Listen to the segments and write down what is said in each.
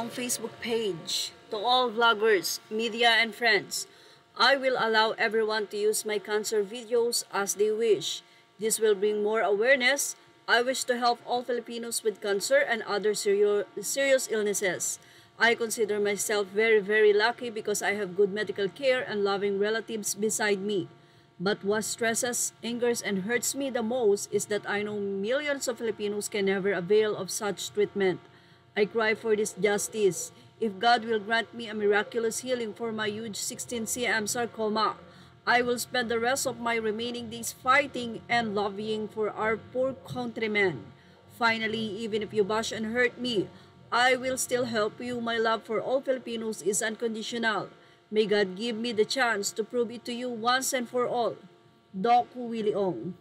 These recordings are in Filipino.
Ong Facebook page. To all vloggers, media, and friends, I will allow everyone to use my cancer videos as they wish. This will bring more awareness. I wish to help all Filipinos with cancer and other serious illnesses. I consider myself very lucky because I have good medical care and loving relatives beside me. But what stresses, angers, and hurts me the most is that I know millions of Filipinos can never avail of such treatment. I cry for this justice. If God will grant me a miraculous healing for my huge 16 cm sarcoma, I will spend the rest of my remaining days fighting and lobbying for our poor countrymen. Finally, even if you bash and hurt me, I will still help you. My love for all Filipinos is unconditional. May God give me the chance to prove it to you once and for all. Doc Willie Ong.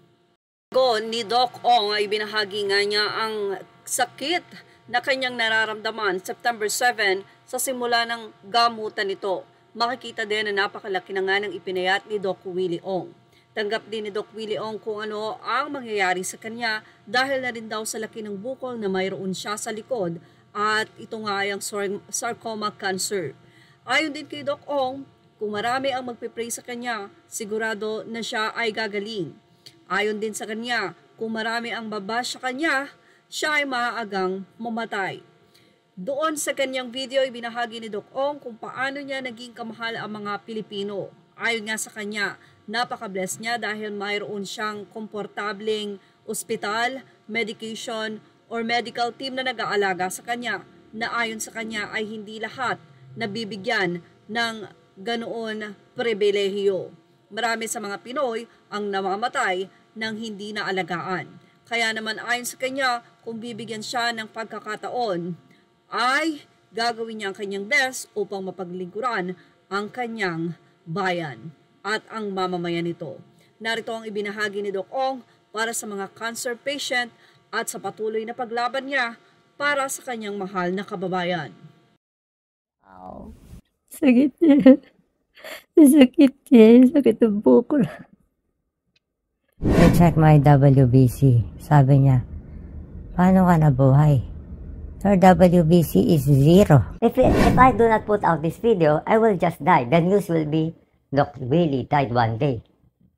Ni Doc Ong ay binahagi nga niya ang sakit na kanyang nararamdaman September 7 sa simula ng gamutan nito. Makikita din na napakalaki na nga ng ipinayat ni Doc Willie Ong. Tanggap din ni Doc Willie Ong kung ano ang mangyayari sa kanya dahil na rin daw sa laki ng bukol na mayroon siya sa likod at ito nga ay ang sarcoma cancer. Ayon din kay Doc Ong, kung marami ang magpipray sa kanya, sigurado na siya ay gagaling. Ayon din sa kanya, kung marami ang babash sa kanya, siya ay maaagang mamatay. Doon sa kanyang video, ibinahagi ni Doc Ong kung paano niya naging kamahal ang mga Pilipino. Ayon nga sa kanya, napaka-bless niya dahil mayroon siyang komportableng ospital, medication, or medical team na nag-aalaga sa kanya na ayon sa kanya ay hindi lahat nabibigyan ng ganoon pribilehiyo. Marami sa mga Pinoy ang namamatay ng hindi naalagaan. Kaya naman ayon sa kanya, kung bibigyan siya ng pagkakataon, ay gagawin niya ang kanyang best upang mapaglingkuran ang kanyang bayan at ang mamamayan nito. Narito ang ibinahagi ni Doc Ong para sa mga cancer patient at sa patuloy na paglaban niya para sa kanyang mahal na kababayan. Wow. Sakit niya. Sakit niya. Sakit ang bukol. I check my WBC. Sabi niya, paano ka nabuhay? Your WBC is 0. If I do not put out this video, I will just die. The news will be, Dr. Willie died one day.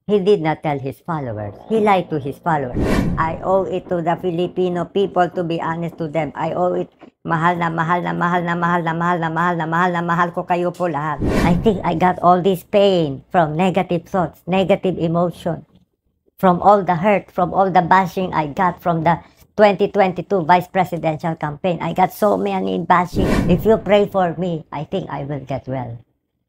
He did not tell his followers. He lied to his followers. I owe it to the Filipino people to be honest to them. I owe it. Mahal na mahal na mahal na mahal na mahal na mahal na mahal na mahal ko kayo po lahat. I think I got all this pain from negative thoughts, negative emotion, from all the hurt, from all the bashing I got from the 2022 vice presidential campaign. I got so many bashing. If you pray for me, I think I will get well.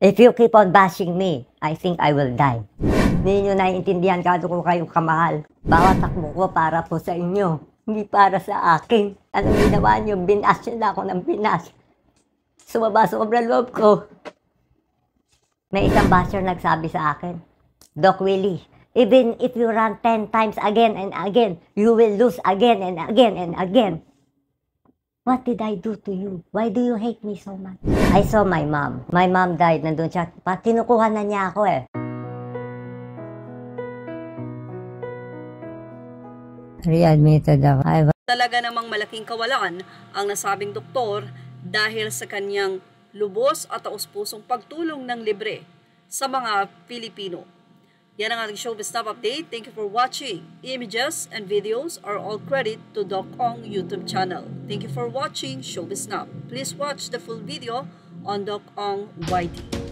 If you keep on bashing me, I think I will die. Hindi nyo naiintindihan kado ko kayong kamahal. Bawat takbo ko para po sa inyo, hindi para sa akin. Anong ginawa nyo? Binas nyo na ako ng binas. Sumaba sobrang loob ko. May isang basher nagsabi sa akin, Doc Willie, even if you run 10 times again and again, you will lose again and again and again. What did I do to you? Why do you hate me so much? I saw my mom. My mom died. Nandun siya. Kinukuha na niya ako eh. Readmitted ako. Talaga namang malaking kawalan ang nasabing doktor dahil sa kanyang lubos at taus-pusong pagtulong ng libre sa mga Pilipino. Yan ang ating Showbiz Snap update. Thank you for watching. Images and videos are all credit to Doc Ong YouTube channel. Thank you for watching Showbiz Snap. Please watch the full video on Doc Ong YT.